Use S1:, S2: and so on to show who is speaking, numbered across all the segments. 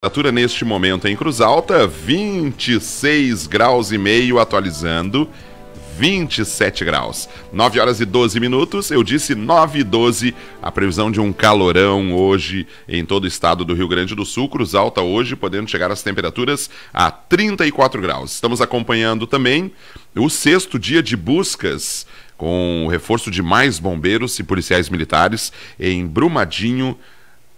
S1: Temperatura neste momento em Cruz Alta, 26 graus e meio, atualizando 27 graus. 9 horas e 12 minutos, eu disse 9 e 12, a previsão de um calorão hoje em todo o estado do Rio Grande do Sul. Cruz Alta hoje podendo chegar as temperaturas a 34 graus. Estamos acompanhando também o sexto dia de buscas, com o reforço de mais bombeiros e policiais militares em Brumadinho,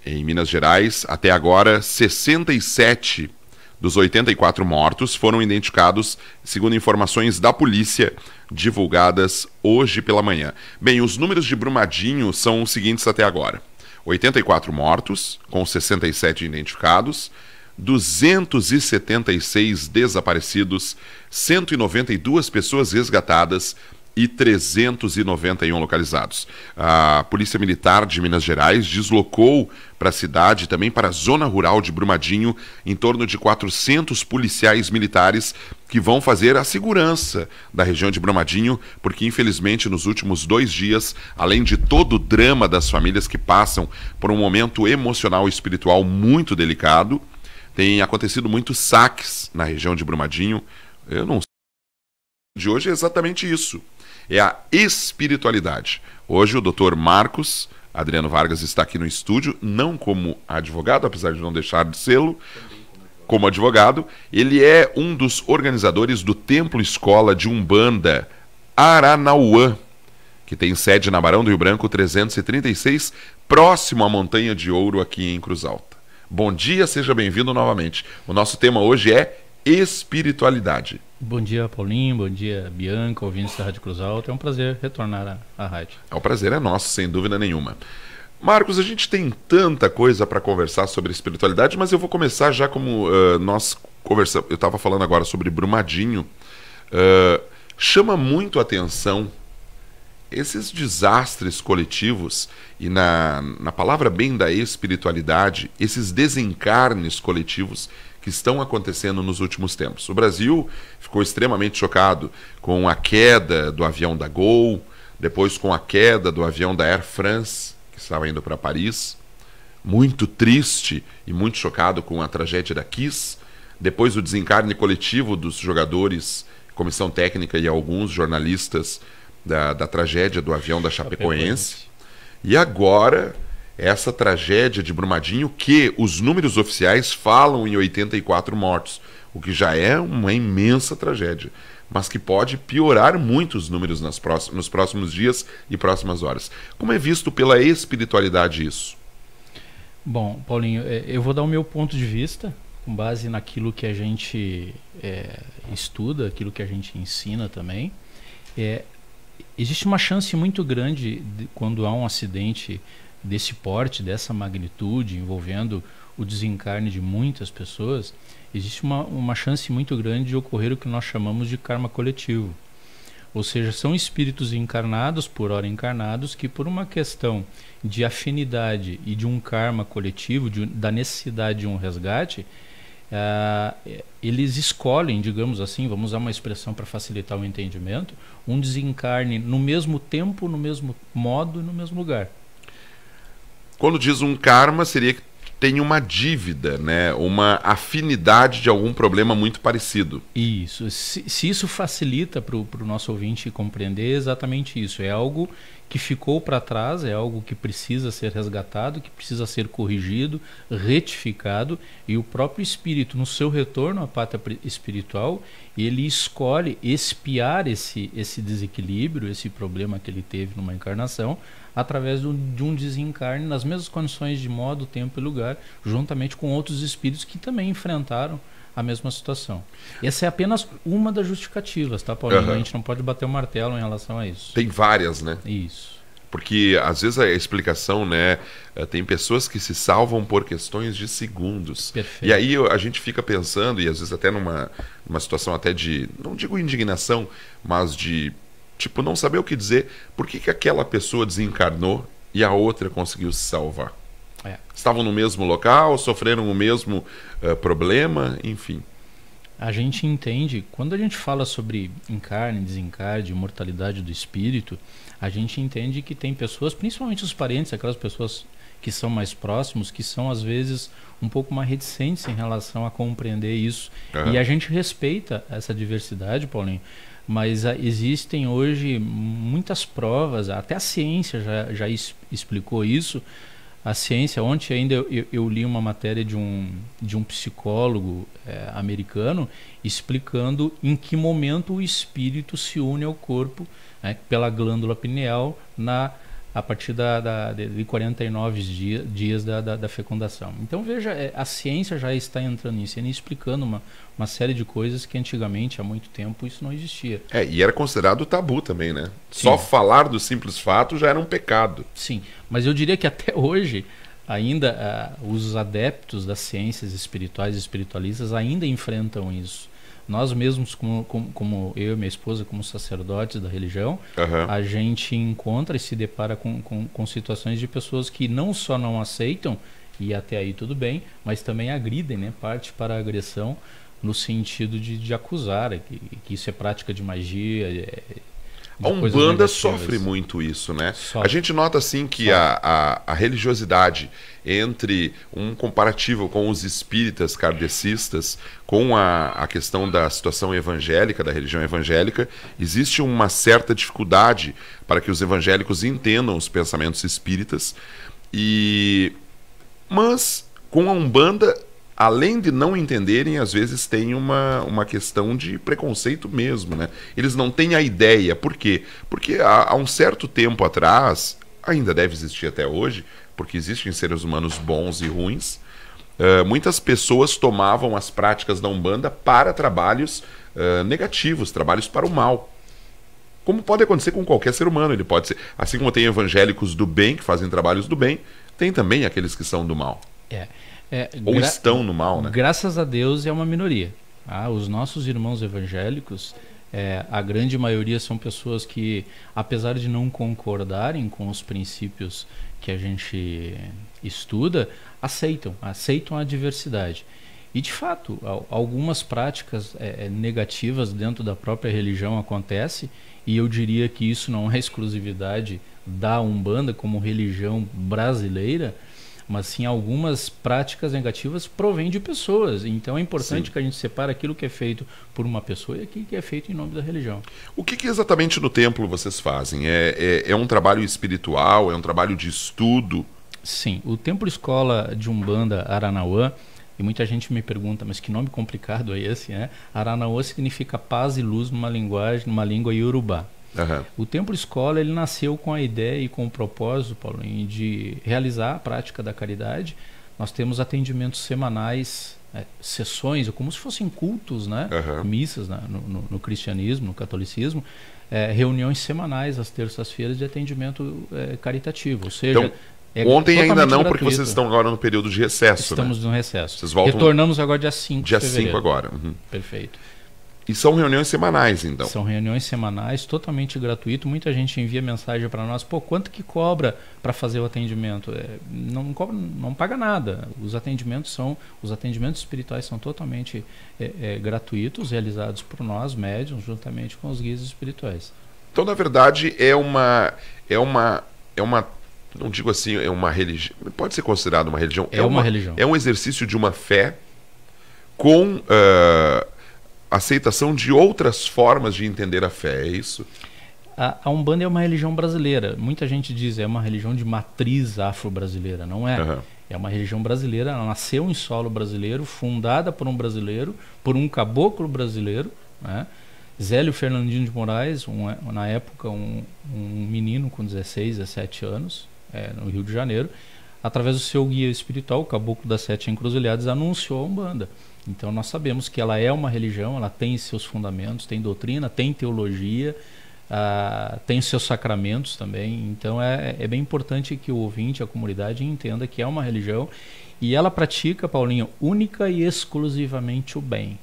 S1: em Minas Gerais. Até agora, 67 dos 84 mortos foram identificados, segundo informações da polícia divulgadas hoje pela manhã. Bem, os números de Brumadinho são os seguintes até agora: 84 mortos, com 67 identificados, 276 desaparecidos, 192 pessoas resgatadas e 391 localizados. A Polícia Militar de Minas Gerais deslocou para a cidade, também para a zona rural de Brumadinho, em torno de 400 policiais militares que vão fazer a segurança da região de Brumadinho, porque infelizmente nos últimos 2 dias, além de todo o drama das famílias que passam por um momento emocional e espiritual muito delicado, tem acontecido muitos saques na região de Brumadinho. Eu não sei. De hoje é exatamente isso. É a espiritualidade. Hoje o Dr. Marcos Adriano Vargas está aqui no estúdio, não como advogado, apesar de não deixar de sê-lo, como advogado. Ele é um dos organizadores do Templo Escola de Umbanda Aranauã, que tem sede na Barão do Rio Branco 336, próximo à Montanha de Ouro, aqui em Cruz Alta. Bom dia, seja bem-vindo novamente. O nosso tema hoje é espiritualidade.
S2: Bom dia, Paulinho. Bom dia, Bianca, ouvintes da Rádio Cruz Alta. É um prazer retornar à rádio.
S1: O prazer é nosso, sem dúvida nenhuma. Marcos, a gente tem tanta coisa para conversar sobre espiritualidade, mas eu vou começar já como nós conversamos. Eu estava falando agora sobre Brumadinho. Chama muito a atenção esses desastres coletivos e, na palavra bem da espiritualidade, esses desencarnes coletivos que estão acontecendo nos últimos tempos. O Brasil ficou extremamente chocado com a queda do avião da Gol, depois com a queda do avião da Air France, que estava indo para Paris, muito triste e muito chocado com a tragédia da Kiss, depois o desencarne coletivo dos jogadores, comissão técnica e alguns jornalistas da tragédia do avião da Chapecoense, e agora essa tragédia de Brumadinho, que os números oficiais falam em 84 mortos, o que já é uma imensa tragédia, mas que pode piorar muito os números nos próximos dias e próximas horas. Como é visto pela espiritualidade isso?
S2: Bom, Paulinho, eu vou dar o meu ponto de vista, com base naquilo que a gente estuda, aquilo que a gente ensina também. Existe uma chance muito grande quando há um acidente desse porte, dessa magnitude, envolvendo o desencarne de muitas pessoas, existe uma chance muito grande de ocorrer o que nós chamamos de karma coletivo. Ou seja, são espíritos encarnados, por hora encarnados, que por uma questão de afinidade e de um karma coletivo, da necessidade de um resgate, eles escolhem, digamos assim, vamos usar uma expressão para facilitar o entendimento, um desencarne no mesmo tempo, no mesmo modo e no mesmo lugar.
S1: Quando diz um karma, seria que tem uma dívida, né? Uma afinidade de algum problema muito parecido.
S2: Isso. Se isso facilita para o nosso ouvinte compreender, é exatamente isso. É algo que ficou para trás, é algo que precisa ser resgatado, que precisa ser corrigido, retificado, e o próprio espírito, no seu retorno à pátria espiritual, ele escolhe expiar esse desequilíbrio, esse problema que ele teve numa encarnação, através de um desencarne nas mesmas condições de modo, tempo e lugar, juntamente com outros espíritos que também enfrentaram a mesma situação. Essa é apenas uma das justificativas, tá, Paulinho? A gente não pode bater o martelo em relação a isso.
S1: Tem várias, né?
S2: Isso.
S1: Porque às vezes a explicação, né, tem pessoas que se salvam por questões de segundos.
S2: Perfeito.
S1: E aí a gente fica pensando, e às vezes até numa situação até de, não digo indignação, mas de tipo, não saber o que dizer. Por que aquela pessoa desencarnou e a outra conseguiu se salvar? Estavam no mesmo local, sofreram o mesmo problema, enfim.
S2: A gente entende, quando a gente fala sobre encarne, desencarne, imortalidade do espírito, a gente entende que tem pessoas, principalmente os parentes, aquelas pessoas que são mais próximos, que são às vezes um pouco mais reticentes em relação a compreender isso. E a gente respeita essa diversidade, Paulinho, mas existem hoje muitas provas, até a ciência já explicou isso. A ciência, ontem ainda eu li uma matéria de um psicólogo americano explicando em que momento o espírito se une ao corpo, né, pela glândula pineal a partir de 49 dias da fecundação. Então veja, a ciência já está entrando nisso, e explicando uma série de coisas que antigamente, há muito tempo, isso não existia.
S1: E era considerado tabu também, né?
S2: Sim.
S1: Só falar do simples fato já era um pecado.
S2: Sim, mas eu diria que até hoje, ainda os adeptos das ciências espirituais e espiritualistas ainda enfrentam isso. Nós mesmos, como eu e minha esposa, como sacerdotes da religião, a gente encontra e se depara com situações de pessoas que não só não aceitam, e até aí tudo bem, mas também agridem, né? Parte para a agressão no sentido de acusar que isso é prática de magia.
S1: A Umbanda sofre muito isso, né? A gente nota assim que a religiosidade, entre um comparativo com os espíritas kardecistas, com a questão da situação evangélica, da religião evangélica, existe uma certa dificuldade para que os evangélicos entendam os pensamentos espíritas, mas com a Umbanda, além de não entenderem, às vezes tem uma questão de preconceito mesmo, né? Eles não têm a ideia. Por quê? Porque há um certo tempo atrás, ainda deve existir até hoje, porque existem seres humanos bons e ruins, muitas pessoas tomavam as práticas da Umbanda para trabalhos negativos, trabalhos para o mal. Como pode acontecer com qualquer ser humano. Ele pode ser, assim como tem evangélicos do bem, que fazem trabalhos do bem, tem também aqueles que são do mal. Ou estão no mal, né?
S2: Graças a Deus é uma minoria. Os nossos irmãos evangélicos, a grande maioria são pessoas que, apesar de não concordarem com os princípios que a gente estuda, aceitam a diversidade. E de fato, algumas práticas negativas dentro da própria religião acontecem, e eu diria que isso não é exclusividade da Umbanda como religião brasileira, mas sim algumas práticas negativas provêm de pessoas. Então é importante que a gente separe aquilo que é feito por uma pessoa e aquilo que é feito em nome da religião.
S1: O que exatamente no templo vocês fazem? É um trabalho espiritual? É um trabalho de estudo?
S2: Sim, o Templo Escola de Umbanda Aranauã, e muita gente me pergunta, mas que nome complicado é esse, né? Aranauã significa paz e luz numa língua iorubá. O Templo Escola, ele nasceu com a ideia e com o propósito, Paulinho, de realizar a prática da caridade. Nós temos atendimentos semanais, sessões, como se fossem cultos, né? Missas, né? No cristianismo, no catolicismo, reuniões semanais às terças-feiras de atendimento caritativo, ou seja...
S1: Então, ontem ainda não, gratuito. Porque vocês estão agora no período de recesso.
S2: Estamos
S1: né?
S2: no recesso.
S1: Vocês voltam...
S2: Retornamos agora dia 5 de fevereiro.
S1: Dia 5 agora.
S2: Perfeito.
S1: E são reuniões semanais, então?
S2: São reuniões semanais, totalmente gratuito. Muita gente envia mensagem para nós, quanto que cobra para fazer o atendimento? Não cobra, não paga nada. Os atendimentos espirituais são totalmente gratuitos, realizados por nós, médiuns, juntamente com os guias espirituais.
S1: Então, na verdade, é uma não digo assim, é uma religião, pode ser considerado uma religião.
S2: É uma religião.
S1: É um exercício de uma fé com aceitação de outras formas de entender a fé, é isso?
S2: A Umbanda é uma religião brasileira. Muita gente diz é uma religião de matriz afro-brasileira. Não é. É uma religião brasileira, ela nasceu em solo brasileiro, fundada por um brasileiro, por um caboclo brasileiro, né? Zélio Fernandino de Moraes, na época um menino com 16, 17 anos, no Rio de Janeiro, através do seu guia espiritual, o Caboclo das Sete Encruzilhadas, anunciou a Umbanda. Então nós sabemos que ela é uma religião, ela tem seus fundamentos, tem doutrina, tem teologia, tem seus sacramentos também. Então é bem importante que o ouvinte, a comunidade, entenda que é uma religião e ela pratica, Paulinho, única e exclusivamente o bem.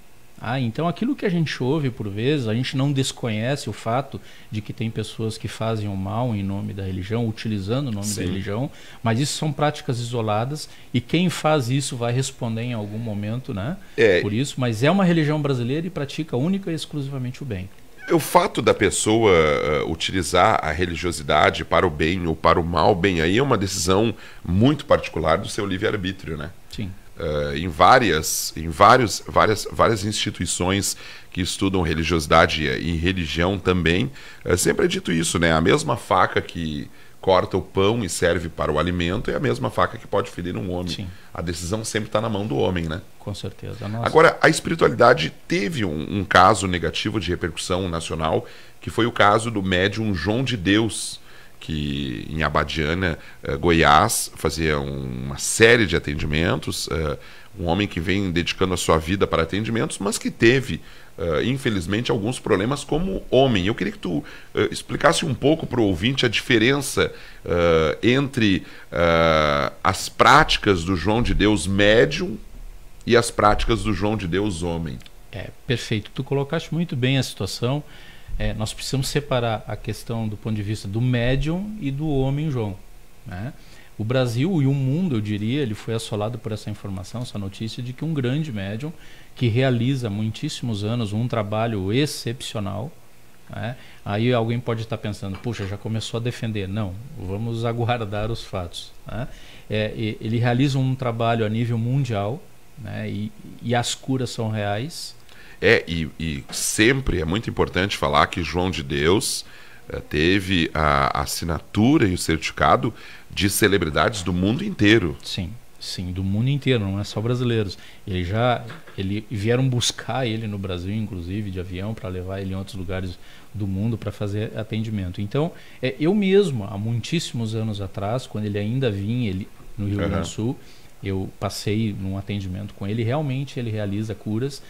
S2: Então aquilo que a gente ouve por vezes, a gente não desconhece o fato de que tem pessoas que fazem o mal em nome da religião, utilizando o nome da religião, mas isso são práticas isoladas e quem faz isso vai responder em algum momento, né? Por isso, mas é uma religião brasileira e pratica única e exclusivamente o bem.
S1: O fato da pessoa utilizar a religiosidade para o bem ou para o mal, bem, aí é uma decisão muito particular do seu livre-arbítrio, né?
S2: Sim.
S1: Várias instituições que estudam religiosidade e religião também, sempre é dito isso, né? A mesma faca que corta o pão e serve para o alimento é a mesma faca que pode ferir um homem.
S2: Sim.
S1: A decisão sempre está na mão do homem, né?
S2: Com certeza. Nossa.
S1: Agora, a espiritualidade teve um caso negativo de repercussão nacional, que foi o caso do médium João de Deus, que em Abadiânia, Goiás, fazia uma série de atendimentos, um homem que vem dedicando a sua vida para atendimentos, mas que teve, infelizmente, alguns problemas como homem. Eu queria que tu explicasse um pouco para o ouvinte a diferença entre as práticas do João de Deus médium e as práticas do João de Deus homem.
S2: Perfeito. Tu colocaste muito bem a situação. Nós precisamos separar a questão do ponto de vista do médium e do homem João, né? O Brasil e o mundo, eu diria, ele foi assolado por essa informação, essa notícia de que um grande médium que realiza há muitíssimos anos um trabalho excepcional, né? Aí alguém pode estar pensando, puxa, já começou a defender. Não, vamos aguardar os fatos, né? Ele realiza um trabalho a nível mundial, né? E as curas são reais.
S1: E sempre é muito importante falar que João de Deus teve a assinatura e o certificado de celebridades do mundo inteiro.
S2: Sim, sim, do mundo inteiro, não é só brasileiros. Vieram buscar ele no Brasil, inclusive, de avião, para levar ele em outros lugares do mundo para fazer atendimento. Então, eu mesmo, há muitíssimos anos atrás, quando ele ainda vinha no Rio Grande do Sul, eu passei num atendimento com ele, realmente ele realiza curas.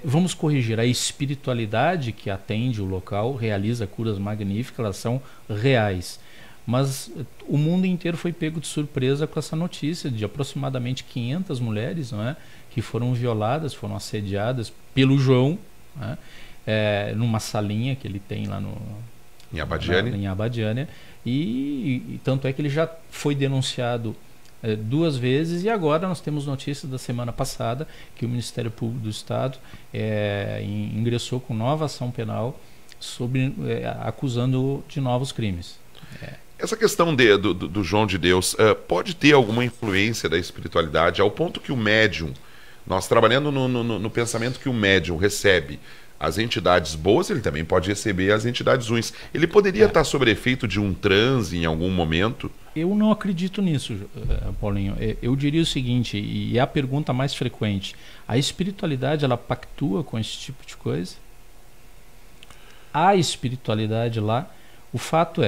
S2: Vamos corrigir, a espiritualidade que atende o local realiza curas magníficas, elas são reais. Mas o mundo inteiro foi pego de surpresa com essa notícia de aproximadamente 500 mulheres, não é, que foram violadas, foram assediadas pelo João, né, numa salinha que ele tem lá
S1: em Abadiânia.
S2: Em Abadiânia. E tanto é que ele já foi denunciado 2 vezes, e agora nós temos notícia da semana passada que o Ministério Público do Estado ingressou com nova ação penal acusando de novos crimes.
S1: Essa questão do João de Deus pode ter alguma influência da espiritualidade ao ponto que o médium, nós trabalhando no pensamento que o médium recebe as entidades boas, ele também pode receber as entidades ruins. Ele poderia estar sob efeito de um transe em algum momento?
S2: Eu não acredito nisso, Paulinho. Eu diria o seguinte, e é a pergunta mais frequente: a espiritualidade, ela pactua com esse tipo de coisa? A espiritualidade lá, o fato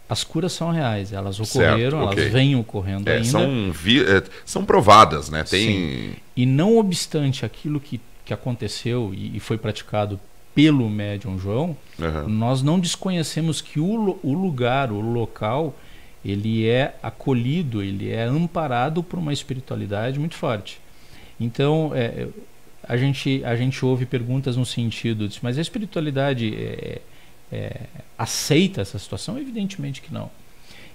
S2: as curas são reais, elas ocorreram, certo, elas vêm ocorrendo ainda.
S1: São provadas, né?
S2: Sim. E não obstante aquilo que aconteceu e foi praticado pelo médium João, nós não desconhecemos que o lugar, o local, ele é acolhido, ele é amparado por uma espiritualidade muito forte. Então, a gente ouve perguntas no sentido de, mas a espiritualidade aceita essa situação? Evidentemente que não.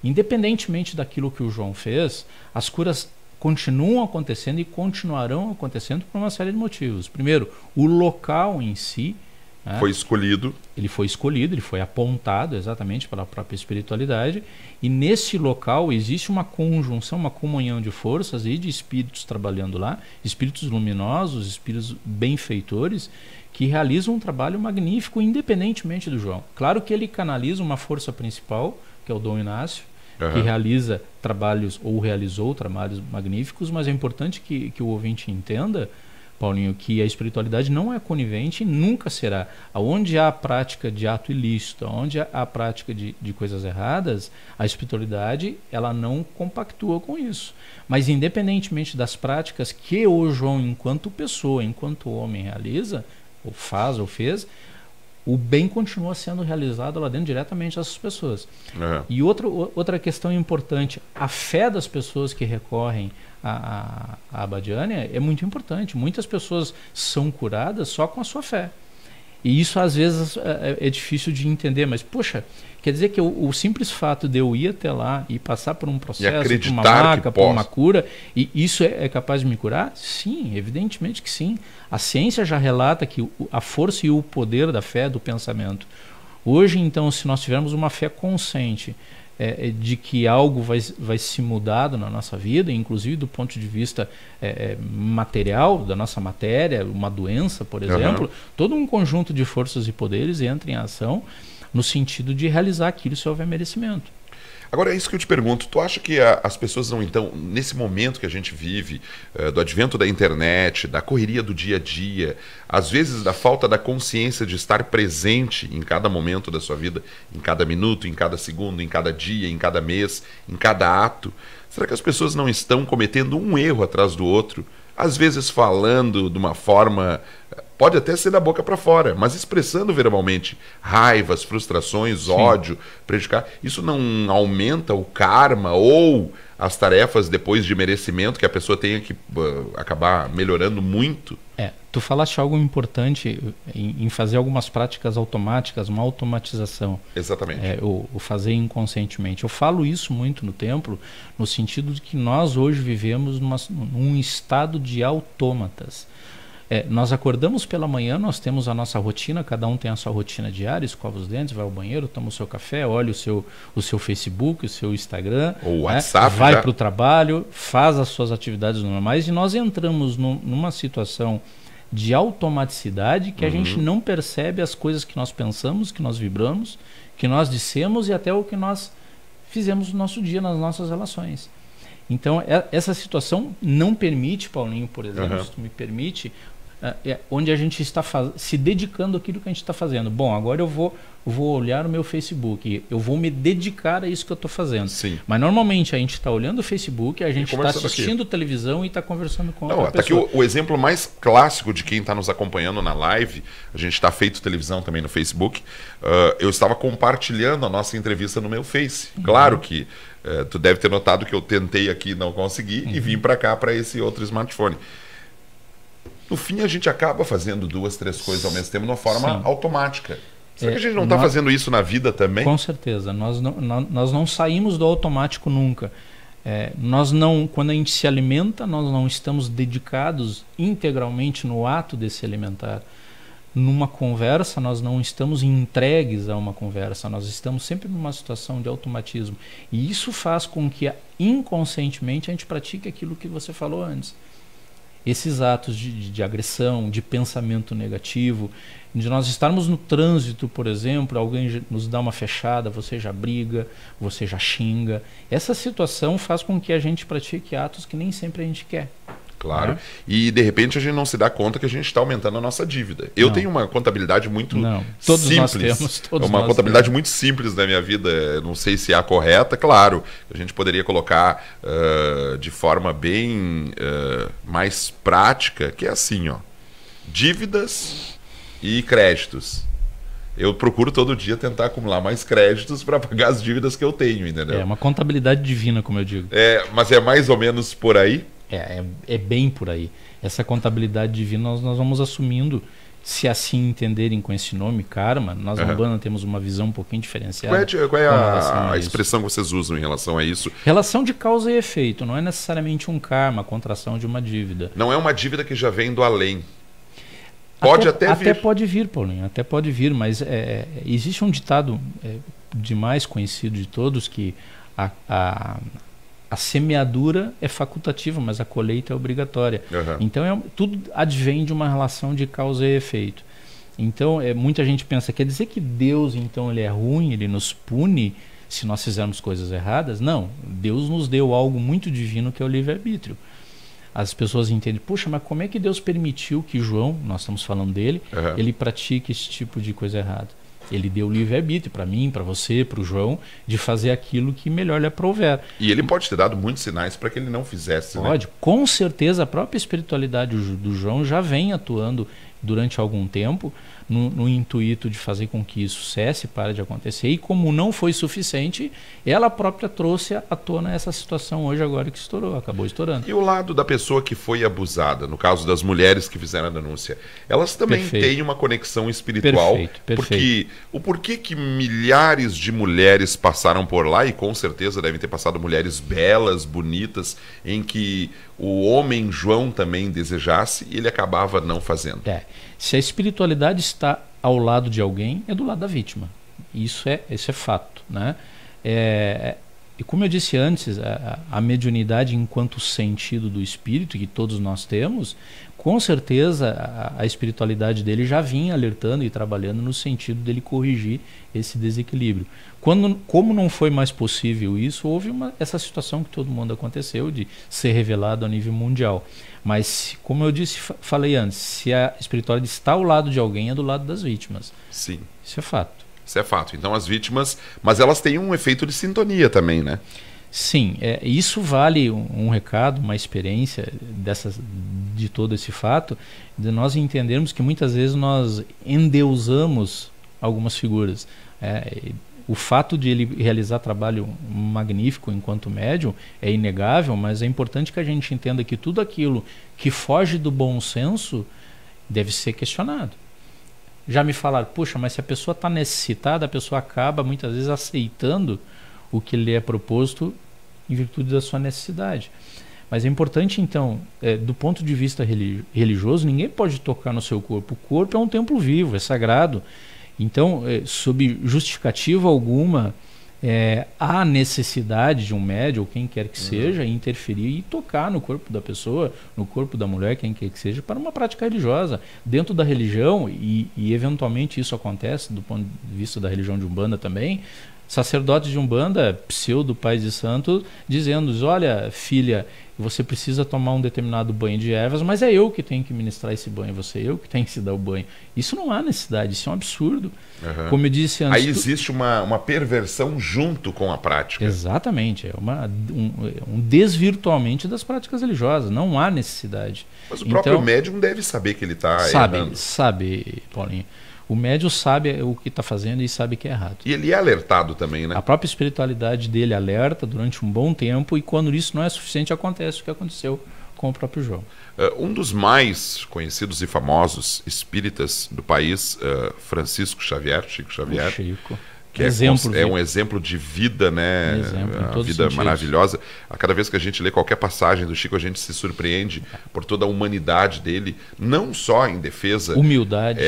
S2: Independentemente daquilo que o João fez, as curas continuam acontecendo e continuarão acontecendo por uma série de motivos. Primeiro, o local em si, né,
S1: foi escolhido.
S2: Ele foi escolhido, ele foi apontado exatamente pela própria espiritualidade, e nesse local existe uma conjunção, uma comunhão de forças e de espíritos trabalhando lá, espíritos luminosos, espíritos benfeitores, que realizam um trabalho magnífico independentemente do João. Claro que ele canaliza uma força principal, que é o Dom Inácio, que realiza trabalhos ou realizou trabalhos magníficos, mas é importante que o ouvinte entenda, Paulinho, que a espiritualidade não é conivente e nunca será. Onde há a prática de ato ilícito, onde há a prática de coisas erradas, a espiritualidade ela não compactua com isso. Mas independentemente das práticas que o João, enquanto pessoa, enquanto homem, realiza, ou faz, ou fez, o bem continua sendo realizado lá dentro diretamente dessas pessoas. E outra questão importante, a fé das pessoas que recorrem à Abadiânia é muito importante. Muitas pessoas são curadas só com a sua fé. E isso às vezes é difícil de entender, mas poxa, quer dizer que o simples fato de eu ir até lá e passar por um processo, por uma maca, por uma cura, e isso é capaz de me curar? Sim, evidentemente que sim. A ciência já relata que a força e o poder da fé, do pensamento. Hoje, então, se nós tivermos uma fé consciente de que algo vai se mudar na nossa vida, inclusive do ponto de vista material, da nossa matéria, uma doença, por exemplo, todo um conjunto de forças e poderes entra em ação no sentido de realizar aquilo se houver merecimento.
S1: Agora, é isso que eu te pergunto, tu acha que as pessoas não, então, nesse momento que a gente vive, do advento da internet, da correria do dia a dia, às vezes da falta da consciência de estar presente em cada momento da sua vida, em cada minuto, em cada segundo, em cada dia, em cada mês, em cada ato, será que as pessoas não estão cometendo um erro atrás do outro? Às vezes falando de uma forma, pode até ser da boca para fora, mas expressando verbalmente raivas, frustrações, ódio, prejudicar. Isso não aumenta o karma ou as tarefas depois de merecimento que a pessoa tenha que acabar melhorando muito?
S2: Tu falaste algo importante em fazer algumas práticas automáticas, uma automatização.
S1: Exatamente.
S2: O fazer inconscientemente. Eu falo isso muito no templo, no sentido de que nós hoje vivemos num estado de autômatas. Nós acordamos pela manhã, nós temos a nossa rotina, cada um tem a sua rotina diária, escova os dentes, vai ao banheiro, toma o seu café, olha o seu Facebook, o seu Instagram,
S1: o WhatsApp,
S2: vai para o trabalho, faz as suas atividades normais, e nós entramos numa situação de automaticidade que a gente não percebe as coisas que nós pensamos, que nós vibramos, que nós dissemos e até o que nós fizemos no nosso dia, nas nossas relações. Então, essa situação não permite, Paulinho, por exemplo, se tu me permite, onde a gente está se dedicando àquilo que a gente está fazendo. Bom, agora eu vou olhar o meu Facebook, eu vou me dedicar a isso que eu estou fazendo.
S1: Sim.
S2: Mas normalmente a gente está olhando o Facebook, a gente está assistindo televisão e está conversando com outra pessoa.
S1: Tá aqui o exemplo mais clássico de quem está nos acompanhando na live, a gente está feito televisão também no Facebook, eu estava compartilhando a nossa entrevista no meu Face. Claro que tu deve ter notado que eu tentei aqui e não consegui e vim para cá, para esse outro smartphone. No fim, a gente acaba fazendo 2, 3 coisas ao mesmo tempo de uma forma automática. Será que a gente não está fazendo isso na vida também?
S2: Com certeza. Nós não saímos do automático nunca. Quando a gente se alimenta, nós não estamos dedicados integralmente no ato de se alimentar. Numa conversa, nós não estamos entregues a uma conversa. Nós estamos sempre numa situação de automatismo. E isso faz com que, inconscientemente, a gente pratique aquilo que você falou antes. Esses atos de agressão, de pensamento negativo, de nós estarmos no trânsito, por exemplo, alguém nos dá uma fechada, você já briga, você já xinga. Essa situação faz com que a gente pratique atos que nem sempre a gente quer.
S1: Claro. E de repente a gente não se dá conta que a gente está aumentando a nossa dívida. Eu tenho uma contabilidade muito
S2: todos
S1: simples.
S2: Nós temos,
S1: uma contabilidade muito simples na minha vida. Não sei se é a correta, claro. A gente poderia colocar de forma bem mais prática, que é assim, ó. Dívidas e créditos. Eu procuro todo dia tentar acumular mais créditos para pagar as dívidas que eu tenho, entendeu?
S2: É uma contabilidade divina, como eu digo.
S1: Mas é mais ou menos por aí?
S2: É bem por aí. Essa contabilidade divina nós vamos assumindo, se assim entenderem com esse nome, karma. Nós na Umbanda temos uma visão um pouquinho diferenciada.
S1: Qual é a expressão que vocês usam em relação a isso?
S2: Relação de causa e efeito. Não é necessariamente um karma, a contração de uma dívida.
S1: Não é uma dívida que já vem do além. Pode até vir.
S2: Até pode vir, Paulinho. Até pode vir, mas existe um ditado demais conhecido de todos que a semeadura é facultativa, mas a colheita é obrigatória. Então, tudo advém de uma relação de causa e efeito. Então, muita gente pensa, quer dizer que Deus, então, ele é ruim, ele nos pune se nós fizermos coisas erradas? Não. Deus nos deu algo muito divino que é o livre-arbítrio. As pessoas entendem, puxa, mas como é que Deus permitiu que João, nós estamos falando dele, ele pratique esse tipo de coisa errada? Ele deu livre-arbítrio para mim, para você, para o João, de fazer aquilo que melhor lhe aprouver.
S1: E ele pode ter dado muitos sinais para que ele não fizesse.
S2: Pode, né? Com certeza a própria espiritualidade do João já vem atuando durante algum tempo, no intuito de fazer com que isso cesse, pare de acontecer, e como não foi suficiente, ela própria trouxe à tona essa situação hoje agora que estourou, acabou estourando.
S1: E o lado da pessoa que foi abusada, no caso das mulheres que fizeram a denúncia, elas também têm uma conexão espiritual, porque o porquê que milhares de mulheres passaram por lá, e com certeza devem ter passado mulheres belas, bonitas, em que o homem João também desejasse e ele acabava não fazendo.
S2: Se a espiritualidade está ao lado de alguém, é do lado da vítima. Isso é fato, né? E como eu disse antes, a mediunidade enquanto sentido do espírito, que todos nós temos, com certeza a espiritualidade dele já vinha alertando e trabalhando no sentido dele corrigir esse desequilíbrio. Como não foi mais possível isso, houve essa situação que todo mundo aconteceu de ser revelado a nível mundial. Mas, como eu disse, falei antes, se a espiritualidade está ao lado de alguém, é do lado das vítimas.
S1: Sim.
S2: Isso é fato.
S1: Isso é fato. Então as vítimas, mas elas têm um efeito de sintonia também, né?
S2: Sim, isso vale um recado, uma experiência de todo esse fato, de nós entendermos que muitas vezes nós endeusamos algumas figuras. O fato de ele realizar trabalho magnífico enquanto médium é inegável, mas é importante que a gente entenda que tudo aquilo que foge do bom senso deve ser questionado. Já me falaram, puxa, mas se a pessoa está necessitada, a pessoa acaba muitas vezes aceitando o que lhe é proposto em virtude da sua necessidade. Mas é importante, então, do ponto de vista religioso, ninguém pode tocar no seu corpo. O corpo é um templo vivo, é sagrado. Então, sob justificativa alguma, há necessidade de um médium, ou quem quer que seja, interferir e tocar no corpo da pessoa, no corpo da mulher, quem quer que seja, para uma prática religiosa. Dentro da religião, e eventualmente isso acontece do ponto de vista da religião de Umbanda também, sacerdotes de Umbanda, pseudo pais de santo, dizendo, olha, filha, você precisa tomar um determinado banho de ervas, mas é eu que tenho que ministrar esse banho, eu que tenho que se dar o banho. Isso não há necessidade, isso é um absurdo. Como eu disse antes...
S1: Aí existe uma perversão junto com a prática.
S2: Exatamente, é um desvirtuamento das práticas religiosas, não há necessidade.
S1: Mas o próprio médium deve saber que ele está errando.
S2: Sabe, Paulinho. O médium sabe o que está fazendo e sabe que é errado.
S1: E ele é alertado também, né?
S2: A própria espiritualidade dele alerta durante um bom tempo, e quando isso não é suficiente, acontece o que aconteceu com o próprio João.
S1: Um dos mais conhecidos e famosos espíritas do país, Francisco Xavier, Chico Xavier, que é um exemplo de vida, né? Uma vida maravilhosa. A cada vez que a gente lê qualquer passagem do Chico, a gente se surpreende por toda a humanidade dele, não só em defesa
S2: humildade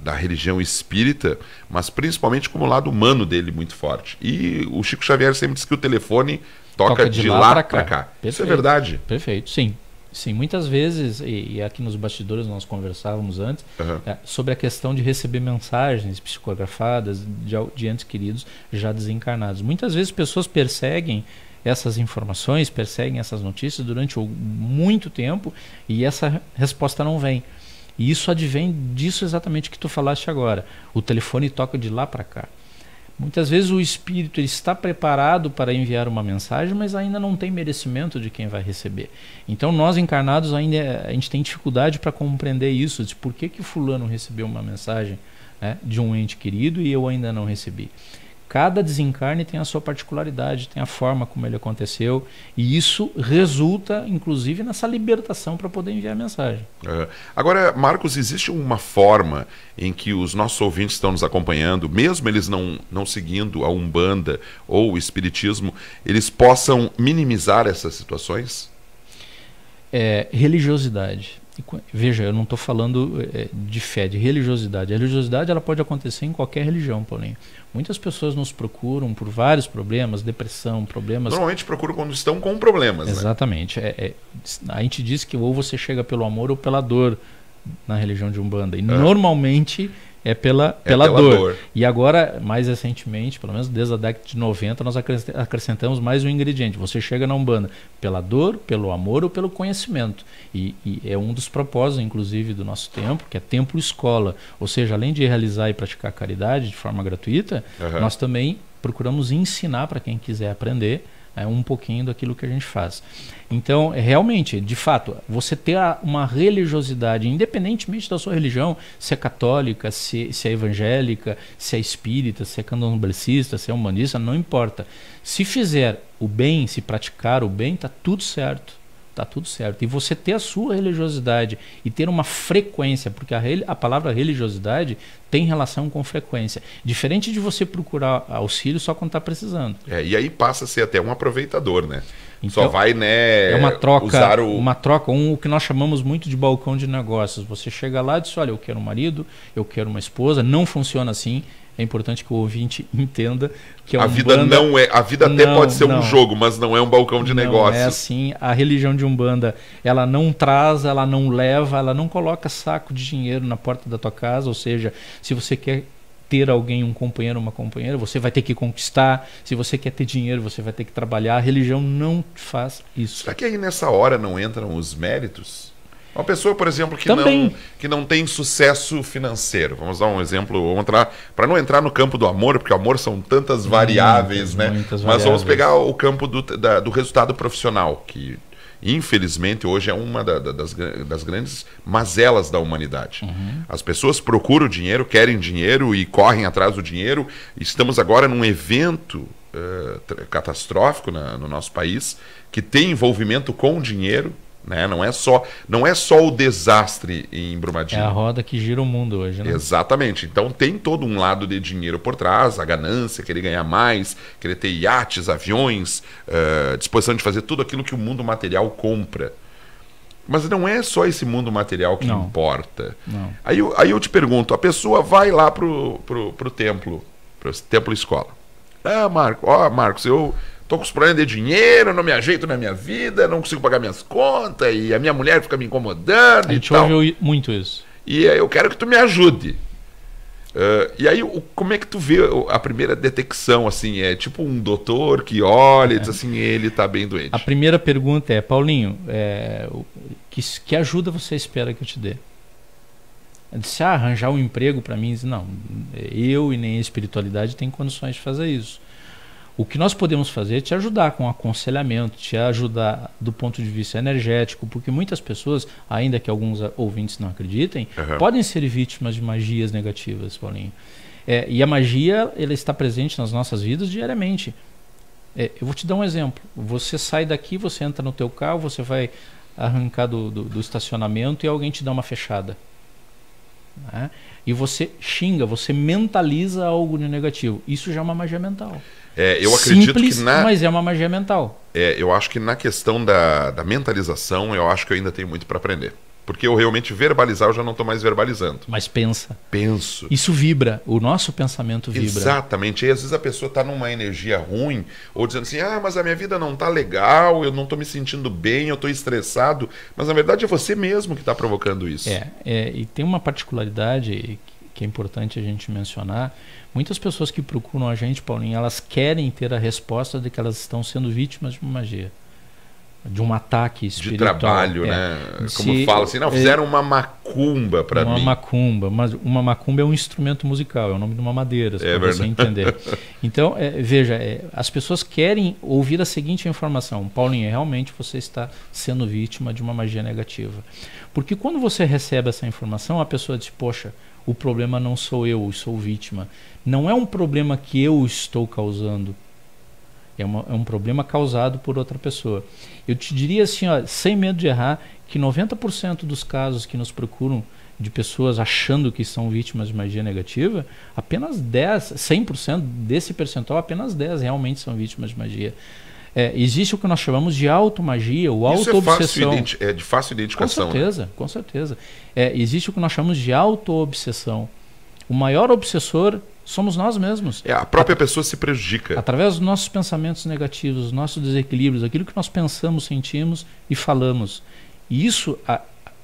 S1: da religião espírita, mas principalmente como o lado humano dele muito forte. E o Chico Xavier sempre diz que o telefone toca de lá para cá. Isso é verdade?
S2: Perfeito, sim. Sim, muitas vezes, e aqui nos bastidores nós conversávamos antes, sobre a questão de receber mensagens psicografadas de entes queridos já desencarnados. Muitas vezes pessoas perseguem essas informações, perseguem essas notícias durante muito tempo, e essa resposta não vem. E isso advém disso exatamente que tu falaste agora. O telefone toca de lá para cá. Muitas vezes o espírito está preparado para enviar uma mensagem, mas ainda não tem merecimento de quem vai receber. Então nós encarnados ainda a gente tem dificuldade para compreender isso, de por que fulano recebeu uma mensagem, né, de um ente querido e eu ainda não recebi. Cada desencarne tem a sua particularidade, tem a forma como ele aconteceu, e isso resulta, inclusive, nessa libertação para poder enviar a mensagem.
S1: Agora, Marcos, existe uma forma em que os nossos ouvintes estão nos acompanhando, mesmo eles não seguindo a Umbanda ou o Espiritismo, eles possam minimizar essas situações?
S2: Religiosidade. Veja, eu não estou falando de fé, de religiosidade. A religiosidade ela pode acontecer em qualquer religião, Paulinho. Muitas pessoas nos procuram por vários problemas, depressão, problemas...
S1: Normalmente procuram quando estão com problemas,
S2: exatamente.
S1: Né?
S2: A gente diz que ou você chega pelo amor ou pela dor na religião de Umbanda. E normalmente é pela dor. E agora, mais recentemente, pelo menos desde a década de 90, nós acrescentamos mais um ingrediente. Você chega na Umbanda pela dor, pelo amor ou pelo conhecimento. E é um dos propósitos, inclusive, do nosso templo, que é templo-escola. Ou seja, além de realizar e praticar caridade de forma gratuita, nós também procuramos ensinar para quem quiser aprender É um pouquinho daquilo que a gente faz. Então, realmente, de fato, você ter uma religiosidade, independentemente da sua religião, se é católica, se é evangélica, se é espírita, se é candomblessista, se é humanista, não importa. Se fizer o bem, se praticar o bem, está tudo certo. Está tudo certo. E você ter a sua religiosidade e ter uma frequência, porque a palavra religiosidade tem relação com frequência. Diferente de você procurar auxílio só quando está precisando.
S1: E aí passa a ser até um aproveitador, né?
S2: Então,
S1: só vai, né?
S2: É uma troca,
S1: usar
S2: o que nós chamamos muito de balcão de negócios. Você chega lá e diz, olha, eu quero um marido, eu quero uma esposa. Não funciona assim. É importante que o ouvinte entenda que
S1: a vida não é, a vida até pode ser um jogo, mas não é um balcão de negócio.
S2: Não é assim. A religião de Umbanda, ela não traz, ela não leva, ela não coloca saco de dinheiro na porta da tua casa. Ou seja, se você quer ter alguém, um companheiro, uma companheira, você vai ter que conquistar. Se você quer ter dinheiro, você vai ter que trabalhar. A religião não faz isso.
S1: Será que aí nessa hora não entram os méritos? Uma pessoa, por exemplo, que não tem sucesso financeiro. Vamos dar um exemplo, para não entrar no campo do amor, porque o amor são tantas variáveis, né? Mas vamos pegar o campo do resultado profissional, que infelizmente hoje é uma das grandes mazelas da humanidade. As pessoas procuram dinheiro, querem dinheiro e correm atrás do dinheiro. Estamos agora num evento catastrófico no nosso país, que tem envolvimento com dinheiro. Né? Não é só o desastre em Brumadinho.
S2: É a roda que gira o mundo hoje, né?
S1: Exatamente. Então tem todo um lado de dinheiro por trás, a ganância, querer ganhar mais, querer ter iates, aviões, disposição de fazer tudo aquilo que o mundo material compra. Mas não é só esse mundo material que importa.
S2: Não.
S1: Aí eu te pergunto, a pessoa vai lá pro templo escola. Marcos, eu tô com os problemas de dinheiro, não me ajeito na minha vida, não consigo pagar minhas contas, e a minha mulher fica me incomodando.
S2: A gente ouve muito isso.
S1: E eu quero que tu me ajude. E aí, como é que tu vê a primeira detecção? Assim, é tipo um doutor que olha e diz assim, ele tá bem doente.
S2: A primeira pergunta é, Paulinho, que ajuda você espera que eu te dê? Eu disse, arranjar um emprego para mim? Não, eu e nem a espiritualidade tem condições de fazer isso. O que nós podemos fazer é te ajudar com aconselhamento, te ajudar do ponto de vista energético, porque muitas pessoas, ainda que alguns ouvintes não acreditem, podem ser vítimas de magias negativas, Paulinho. E a magia, ela está presente nas nossas vidas diariamente. Eu vou te dar um exemplo. Você sai daqui, você entra no teu carro, você vai arrancar do estacionamento e alguém te dá uma fechada. Né? E você xinga, você mentaliza algo de negativo. Isso já é uma magia mental.
S1: Eu acredito
S2: Simples,
S1: que
S2: mas é uma magia mental.
S1: Eu acho que na questão da mentalização, eu acho que eu ainda tenho muito para aprender. Porque eu realmente verbalizar, eu já não estou mais verbalizando.
S2: Mas pensa.
S1: Penso.
S2: Isso vibra, o nosso pensamento vibra.
S1: Exatamente. E às vezes a pessoa está numa energia ruim, ou dizendo assim, mas a minha vida não está legal, eu não estou me sentindo bem, eu estou estressado. Mas na verdade é você mesmo que está provocando isso.
S2: E tem uma particularidade que é importante a gente mencionar. Muitas pessoas que procuram a gente, Paulinho, elas querem ter a resposta de que elas estão sendo vítimas de uma magia, de um ataque espiritual.
S1: De trabalho, né? Como fala assim, fizeram uma macumba para mim.
S2: Mas uma macumba é um instrumento musical, é o nome de uma madeira, para você entender. Então, veja, as pessoas querem ouvir a seguinte informação: Paulinho, realmente você está sendo vítima de uma magia negativa. Porque quando você recebe essa informação, a pessoa diz, poxa, o problema não sou eu sou vítima. Não é um problema que eu estou causando. É um problema causado por outra pessoa. Eu te diria assim, sem medo de errar, que 90% dos casos que nos procuram de pessoas achando que são vítimas de magia negativa, apenas 10, 100% desse percentual, apenas 10 realmente são vítimas de magia. Existe o que nós chamamos de automagia, ou auto-obsessão.
S1: Isso é de fácil identificação.
S2: Com certeza. Existe o que nós chamamos de auto-obsessão. O maior obsessor somos nós mesmos.
S1: A própria pessoa se prejudica.
S2: Através dos nossos pensamentos negativos, dos nossos desequilíbrios, aquilo que nós pensamos, sentimos e falamos. E isso,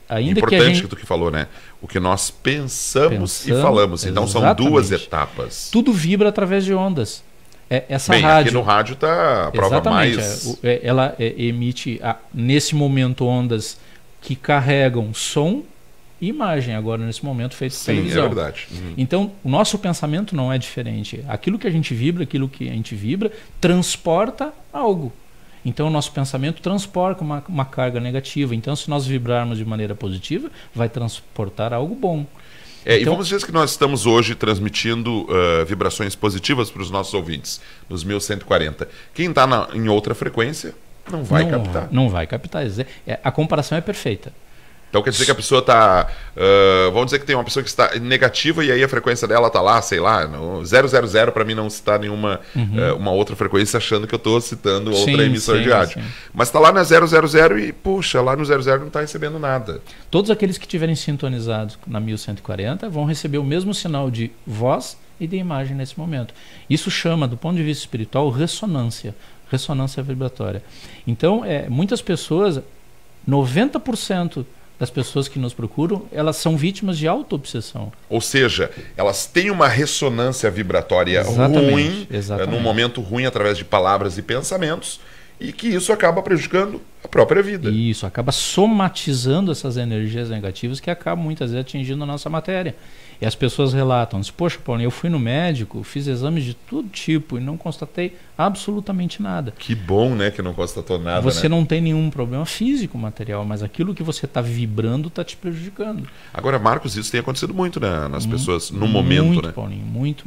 S2: ainda que a gente...
S1: Importante que tu falou, né? O que nós pensamos e falamos. Então são duas etapas.
S2: Tudo vibra através de ondas. Essa rádio...
S1: aqui no rádio está a prova mais...
S2: Ela emite, nesse momento, ondas que carregam som e imagem, agora nesse momento feito por
S1: Sim,
S2: televisão.
S1: é verdade.
S2: Então, o nosso pensamento não é diferente. Aquilo que a gente vibra, transporta algo. Então, o nosso pensamento transporta uma carga negativa. Então, se nós vibrarmos de maneira positiva, vai transportar algo bom.
S1: E vamos dizer que nós estamos hoje transmitindo vibrações positivas para os nossos ouvintes, nos 1140. Quem está em outra frequência não vai captar.
S2: Não vai captar. A comparação é perfeita.
S1: Então quer dizer que a pessoa está... vamos dizer que tem uma pessoa que está negativa e aí a frequência dela está lá, sei lá, no 000, para mim não citar nenhuma uma outra frequência, achando que eu estou citando outra emissora de rádio. Sim. Mas está lá na 000 e, puxa, lá no 00 não está recebendo nada.
S2: Todos aqueles que estiverem sintonizados na 1140 vão receber o mesmo sinal de voz e de imagem nesse momento. Isso chama, do ponto de vista espiritual, ressonância vibratória. Então, muitas pessoas, 90% das pessoas que nos procuram, elas são vítimas de auto-obsessão.
S1: Ou seja, elas têm uma ressonância vibratória ruim, num momento ruim, através de palavras e pensamentos, e que isso acaba prejudicando a própria vida.
S2: Isso, acaba somatizando essas energias negativas que acabam muitas vezes atingindo a nossa matéria. E as pessoas relatam, poxa, Paulo, eu fui no médico, fiz exames de todo tipo e não constatei absolutamente nada.
S1: Que bom, né, que não constatou nada.
S2: Você não tem nenhum problema físico, material, mas aquilo que você está vibrando está te prejudicando.
S1: Agora, Marcos, isso tem acontecido muito, né, nas pessoas, no momento,
S2: muito,
S1: né?
S2: Paulinho, muito.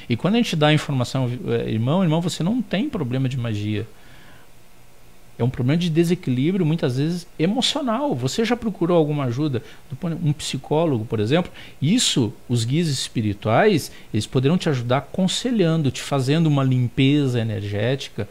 S2: E quando a gente dá a informação, irmão, você não tem problema de magia. É um problema de desequilíbrio, muitas vezes emocional. Você já procurou alguma ajuda? Um psicólogo, por exemplo? Isso, os guias espirituais, eles poderão te ajudar aconselhando, te fazendo uma limpeza energética.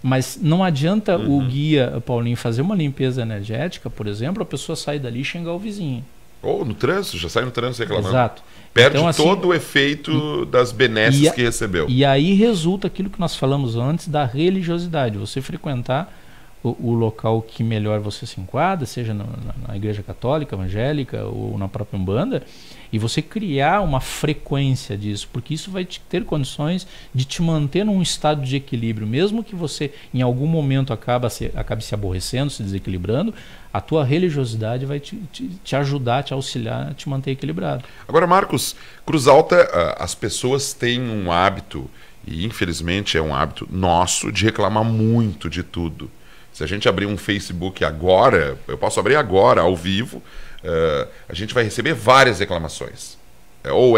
S2: Mas não adianta o guia, Paulinho, fazer uma limpeza energética, por exemplo, a pessoa sair dali e xingar o vizinho.
S1: Ou no trânsito, já sai no trânsito reclamando.
S2: Exato.
S1: Perde então, assim, todo o efeito das benesses que recebeu.
S2: E aí resulta aquilo que nós falamos antes da religiosidade. Você frequentar o local que melhor você se enquadra, seja na igreja católica, evangélica ou na própria Umbanda, e você criar uma frequência disso, porque isso vai ter condições de te manter num estado de equilíbrio, mesmo que você em algum momento acabe se aborrecendo, se desequilibrando, a tua religiosidade vai te ajudar, te auxiliar a te manter equilibrado.
S1: Agora, Marcos, Cruz Alta, as pessoas têm um hábito, e infelizmente é um hábito nosso, de reclamar muito de tudo. Se a gente abrir um Facebook agora, eu posso abrir agora, ao vivo, a gente vai receber várias reclamações. Ou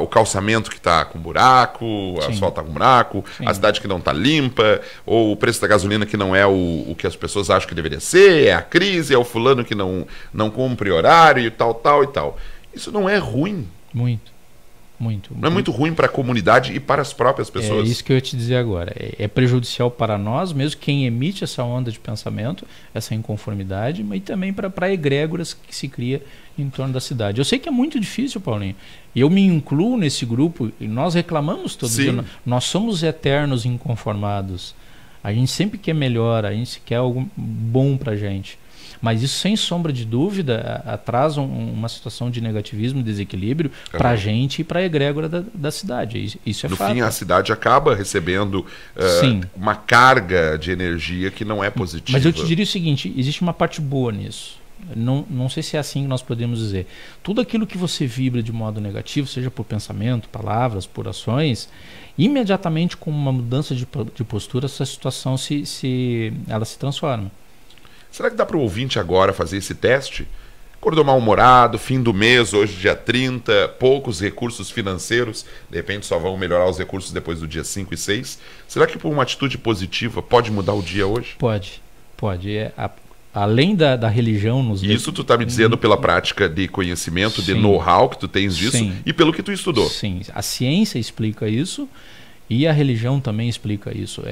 S1: o calçamento que está com buraco, o asfalto está com buraco, a cidade que não está limpa, ou o preço da gasolina que não é o que as pessoas acham que deveria ser, é a crise, é o fulano que não cumpre horário e tal. Isso não é ruim.
S2: Muito.
S1: Não é muito ruim para a comunidade e para as próprias pessoas?
S2: É isso que eu ia te dizer agora. É prejudicial para nós, mesmo quem emite essa onda de pensamento, essa inconformidade, mas também para egrégoras que se cria em torno da cidade. Eu sei que é muito difícil, Paulinho. Eu me incluo nesse grupo e nós reclamamos todos os dias. Nós somos eternos inconformados. A gente sempre quer melhor, a gente quer algo bom para a gente. Mas isso, sem sombra de dúvida, traz uma situação de negativismo, desequilíbrio para a gente e para a egrégora da cidade. Isso é fato.
S1: No fim, a cidade acaba recebendo uma carga de energia que não é positiva.
S2: Mas eu te diria o seguinte, existe uma parte boa nisso. Não sei se é assim que nós podemos dizer. Tudo aquilo que você vibra de modo negativo, seja por pensamento, palavras, por ações, imediatamente com uma mudança de postura, essa situação ela se transforma.
S1: Será que dá para o ouvinte agora fazer esse teste? Acordou mal-humorado, fim do mês, hoje dia 30, poucos recursos financeiros, de repente só vão melhorar os recursos depois do dia 5 e 6. Será que por uma atitude positiva pode mudar o dia hoje?
S2: Pode. Além da religião...
S1: Isso tu está me dizendo pela prática de conhecimento, de know-how que tu tens disso e pelo que tu estudou.
S2: Sim, a ciência explica isso. E a religião também explica isso.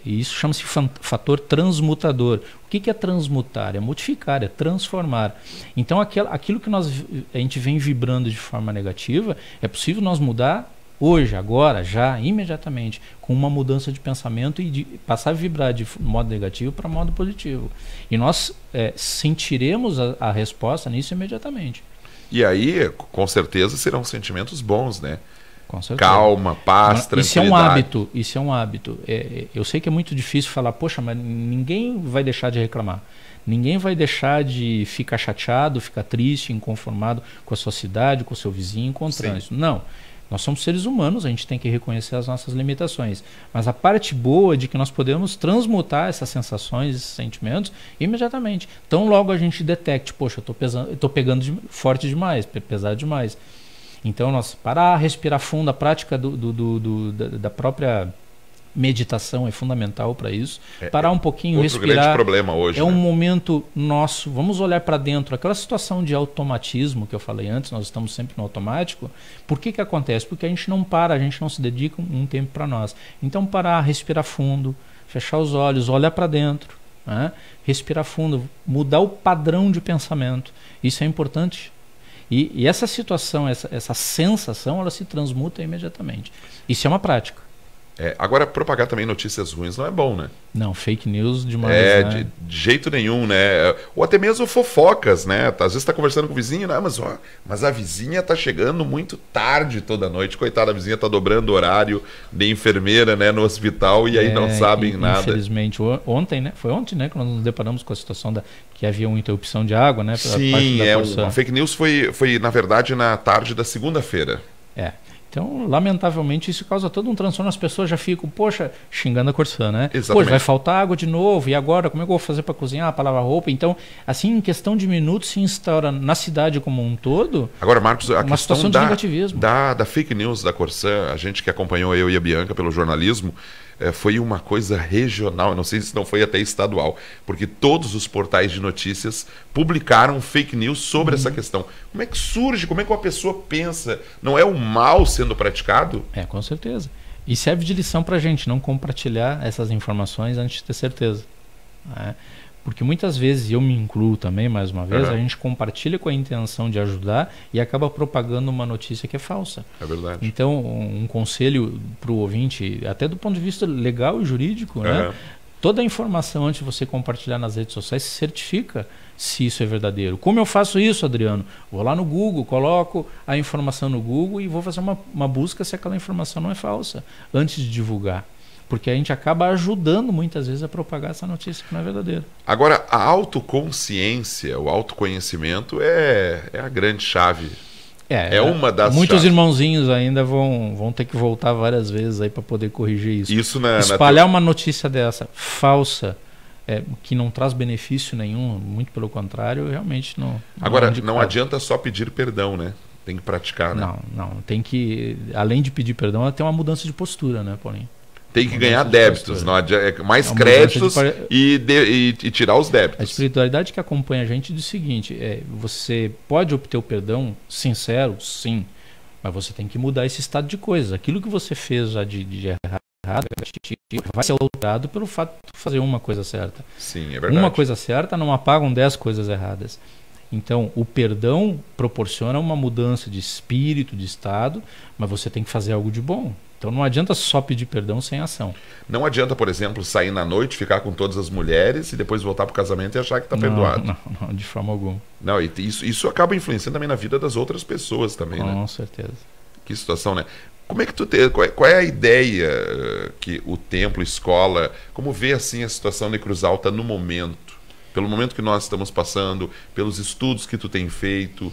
S2: E isso chama-se fator transmutador. O que é transmutar? É modificar, é transformar. Então, aquilo que a gente vem vibrando de forma negativa, é possível nós mudar hoje, agora, já, imediatamente, com uma mudança de pensamento e de passar a vibrar de modo negativo para modo positivo. E nós sentiremos a resposta nisso imediatamente.
S1: E aí, com certeza, serão sentimentos bons, né?
S2: Com certeza.
S1: Calma, paz, tranquilidade.
S2: Isso é um hábito. Eu sei que é muito difícil falar, poxa, mas ninguém vai deixar de reclamar. Ninguém vai deixar de ficar chateado, ficar triste, inconformado com a sua cidade, com o seu vizinho, com o trânsito. Não. Nós somos seres humanos, a gente tem que reconhecer as nossas limitações. Mas a parte boa é de que nós podemos transmutar essas sensações, esses sentimentos, imediatamente. Tão logo a gente detecte, poxa, eu estou pegando forte demais, pesado demais. Então, nós parar, respirar fundo, a prática da própria meditação é fundamental para isso. Parar um pouquinho,
S1: outro
S2: respirar.
S1: Grande problema hoje.
S2: É um momento nosso. Vamos olhar para dentro. Aquela situação de automatismo que eu falei antes, nós estamos sempre no automático. Por que acontece? Porque a gente não para, a gente não se dedica um tempo para nós. Então, parar, respirar fundo, fechar os olhos, olhar para dentro, né? Respirar fundo, mudar o padrão de pensamento. Isso é importante. E essa situação, essa sensação, ela se transmuta imediatamente. Isso é uma prática.
S1: Agora, propagar também notícias ruins não é bom, né?
S2: Não, fake news demais, né?
S1: De jeito nenhum, né? Ou até mesmo fofocas, né? Às vezes está conversando com o vizinho, né? Mas a vizinha está chegando muito tarde toda noite. Coitada, a vizinha está dobrando o horário de enfermeira, né, no hospital e aí não sabem nada.
S2: Infelizmente, ontem, né? Foi ontem, né, que nós nos deparamos com a situação que havia uma interrupção de água, né?
S1: Sim, uma fake news foi, na verdade, na tarde da segunda-feira.
S2: Então, lamentavelmente, isso causa todo um transtorno. As pessoas já ficam, poxa, xingando a Corsã, né?
S1: Exatamente.
S2: Poxa, vai faltar água de novo, e agora? Como é que eu vou fazer para cozinhar, para lavar roupa? Então, assim, em questão de minutos, se instaura na cidade como um todo.
S1: Agora, Marcos, a
S2: uma
S1: questão
S2: situação de negativismo.
S1: Da fake news da Corsã, a gente que acompanhou, eu e a Bianca, pelo jornalismo, foi uma coisa regional, eu não sei se não foi até estadual, porque todos os portais de notícias publicaram fake news sobre essa questão. Como é que surge? Como é que uma pessoa pensa? Não é o mal sendo praticado?
S2: Com certeza. E serve de lição para a gente não compartilhar essas informações antes de ter certeza. Né? Porque muitas vezes, eu me incluo também, mais uma vez, a gente compartilha com a intenção de ajudar e acaba propagando uma notícia que é falsa.
S1: É verdade.
S2: Então, um conselho para o ouvinte, até do ponto de vista legal e jurídico, né? Toda a informação antes de você compartilhar nas redes sociais, se certifica se isso é verdadeiro. Como eu faço isso, Adriano? Vou lá no Google, coloco a informação no Google e vou fazer uma busca se aquela informação não é falsa, antes de divulgar. Porque a gente acaba ajudando muitas vezes a propagar essa notícia que não é verdadeira.
S1: Agora, a autoconsciência, o autoconhecimento é a grande chave. É uma das
S2: muitos
S1: chaves.
S2: Irmãozinhos ainda vão ter que voltar várias vezes aí para poder corrigir isso.
S1: Espalhar
S2: uma notícia dessa falsa, que não traz benefício nenhum, muito pelo contrário, realmente não.
S1: Agora, não adianta só pedir perdão, né? Tem que praticar, né?
S2: Não. Tem que, além de pedir perdão, ela tem uma mudança de postura, né, Paulinho?
S1: Tem que ganhar débitos, não adianta, mais créditos e tirar os débitos.
S2: A espiritualidade que acompanha a gente diz o seguinte: você pode obter o perdão sincero, sim, mas você tem que mudar esse estado de coisas. Aquilo que você fez já de errado vai ser alterado pelo fato de fazer uma coisa certa.
S1: Sim, é verdade.
S2: Uma coisa certa não apagam 10 coisas erradas. Então, o perdão proporciona uma mudança de espírito, de estado, mas você tem que fazer algo de bom. Então não adianta só pedir perdão sem ação.
S1: Não adianta, por exemplo, sair na noite, ficar com todas as mulheres e depois voltar para o casamento e achar que está perdoado.
S2: Não, de forma alguma.
S1: Não, e isso acaba influenciando também na vida das outras pessoas também, né?
S2: Com certeza.
S1: Que situação, né? Como é que qual é a ideia que o templo, escola, como vê assim a situação de Cruz Alta no momento? Pelo momento que nós estamos passando, pelos estudos que tu tem feito.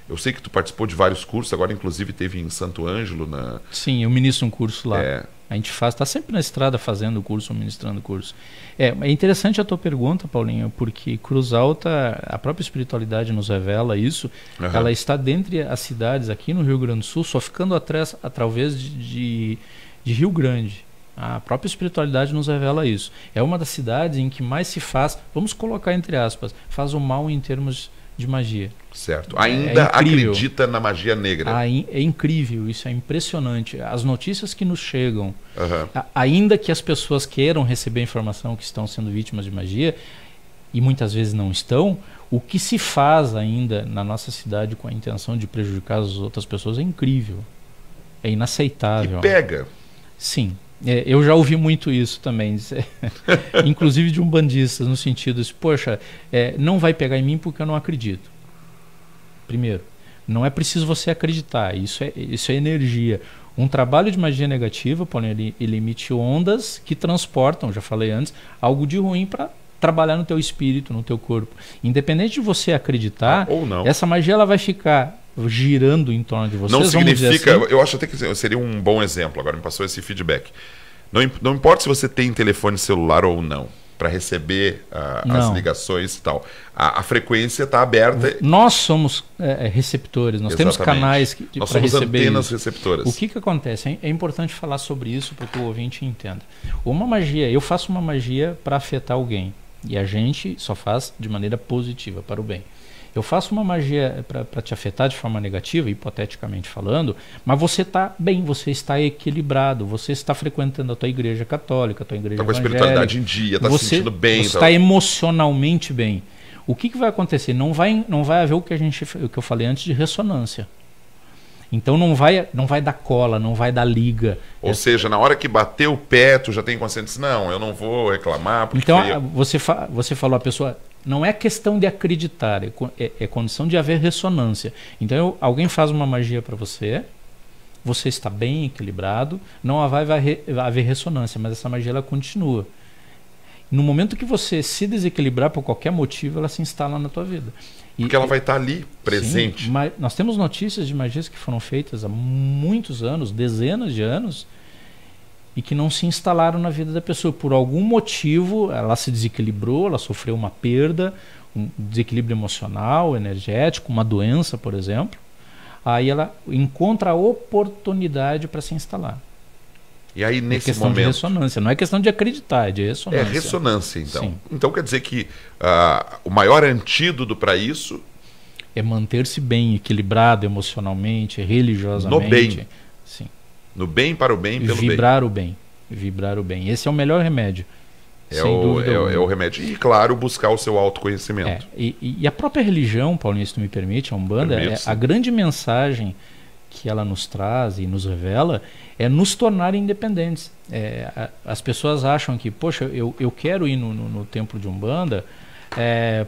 S1: Eu sei que tu participou de vários cursos, agora inclusive teve em Santo Ângelo.
S2: Sim, eu ministro um curso lá. A gente está sempre na estrada fazendo o curso, ministrando o curso. É interessante a tua pergunta, Paulinho, porque Cruz Alta, a própria espiritualidade nos revela isso. Ela está dentre as cidades aqui no Rio Grande do Sul, só ficando através de Rio Grande. A própria espiritualidade nos revela isso. É uma das cidades em que mais se faz, vamos colocar entre aspas, faz o mal em termos de magia.
S1: Certo. Ainda acredita na magia negra.
S2: É incrível, isso é impressionante. As notícias que nos chegam, ainda que as pessoas queiram receber a informação que estão sendo vítimas de magia, e muitas vezes não estão, o que se faz ainda na nossa cidade com a intenção de prejudicar as outras pessoas é incrível. É inaceitável.
S1: E pega.
S2: Sim. Eu já ouvi muito isso também, inclusive de umbandistas, no sentido de, poxa, não vai pegar em mim porque eu não acredito. Primeiro, não é preciso você acreditar, isso é energia. Um trabalho de magia negativa, Paulinho, ele emite ondas que transportam, já falei antes, algo de ruim para trabalhar no teu espírito, no teu corpo. Independente de você acreditar,
S1: ou não.
S2: essa magia ela vai ficar girando em torno de você.
S1: Não significa,
S2: assim.
S1: eu acho até que seria um bom exemplo, agora me passou esse feedback. Não importa se você tem telefone celular ou não, para receber as ligações e tal. A frequência está aberta.
S2: Nós somos receptores, nós temos canais para receber.
S1: Nós somos antenas receptoras.
S2: O que acontece? É importante falar sobre isso para que o ouvinte entenda. Uma magia, eu faço uma magia para afetar alguém. E a gente só faz de maneira positiva, para o bem. Eu faço uma magia para te afetar de forma negativa, hipoteticamente falando, mas você está bem, você está equilibrado, você está frequentando a tua igreja católica, a tua igreja evangélica.
S1: Está com a espiritualidade em dia, está se sentindo bem.
S2: Você está emocionalmente bem. O que vai acontecer? Não vai haver o que eu falei antes de ressonância. Então não vai dar cola, não vai dar liga.
S1: Ou seja, na hora que bater o pé, tu já tem consciência, não, eu não vou reclamar. Porque
S2: então você falou, a pessoa, não é questão de acreditar, é condição de haver ressonância. Então alguém faz uma magia para você está bem equilibrado, não vai haver ressonância, mas essa magia ela continua. No momento que você se desequilibrar por qualquer motivo, ela se instala na tua vida.
S1: Porque ela vai estar ali, presente.
S2: Sim, nós temos notícias de magias que foram feitas há muitos anos, dezenas de anos, e que não se instalaram na vida da pessoa. Por algum motivo, ela se desequilibrou, ela sofreu uma perda, um desequilíbrio emocional, energético, uma doença, por exemplo. Aí ela encontra a oportunidade para se instalar.
S1: E aí, nesse
S2: questão
S1: momento...
S2: de ressonância, não é questão de acreditar, é de ressonância.
S1: É ressonância, então.
S2: Sim.
S1: Então quer dizer que o maior antídoto para isso...
S2: É manter-se bem, equilibrado emocionalmente, religiosamente.
S1: No bem.
S2: Sim.
S1: No bem, para o bem, pelo
S2: Vibrar o bem. Vibrar o bem. Esse é o melhor remédio.
S1: É o remédio. E, claro, buscar o seu autoconhecimento.
S2: E a própria religião, Paulinho, se tu me permite, a Umbanda, a grande mensagem que ela nos traz e nos revela é nos tornar independentes. As pessoas acham que, poxa, eu quero ir no templo de Umbanda